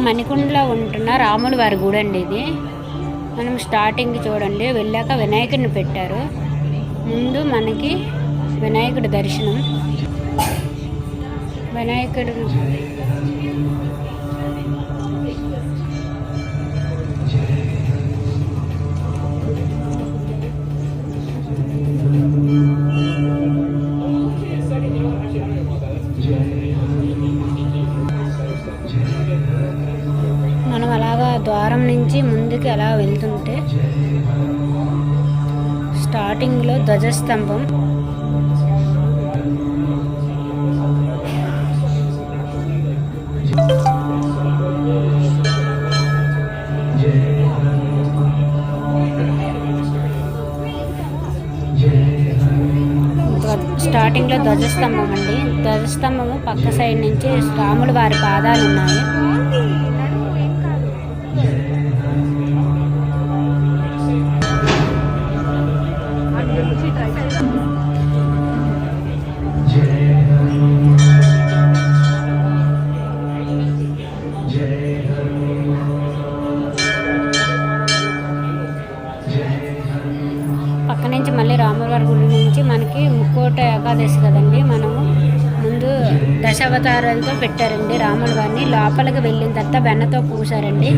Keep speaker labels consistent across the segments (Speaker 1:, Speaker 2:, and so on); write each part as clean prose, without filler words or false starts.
Speaker 1: మణికొండలో ఉంటున్న రాముల వారి గుడి అండి ఇది. మనం స్టార్టింగ్ చూడండి, వెళ్ళాక వినాయకుడిని పెట్టారు. ముందు మనకి వినాయకుడి దర్శనం. వినాయకుడు మనం అలాగా ద్వారం నుంచి ముందుకు అలా వెళ్తుంటే స్టార్టింగ్లో ధ్వజస్తంభం, ధ్వజస్తంభం అండి. ధ్వజస్తంభము పక్క సైడ్ నుంచి రాముల వారి పాదాలు ఉన్నాయి. పక్క నుంచి మళ్ళీ రాములవారి గుడి నుంచి మనకి ముక్కోట ఏకాదశి కదండి. మనము ముందు దశావతారాలతో పెట్టారండి రాముల వారిని. లోపలికి వెళ్ళిన తర్వాత వెన్నతో పూసారండి.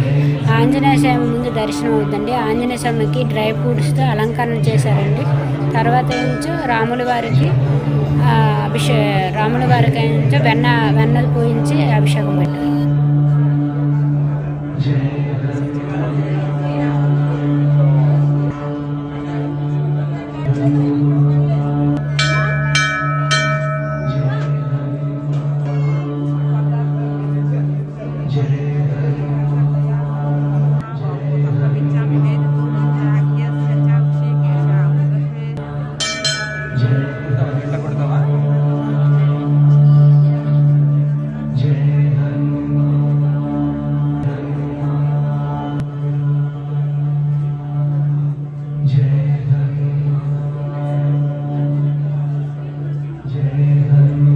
Speaker 1: ఆంజనేయ స్వామి ముందు దర్శనం అవుతుందండి. ఆంజనేయ స్వామికి డ్రై ఫ్రూట్స్తో అలంకరణ చేశారండి. తర్వాత నుంచి రాముల వారికి వెన్నలు పూయించి అభిషేకం పెట్టారు.
Speaker 2: జయ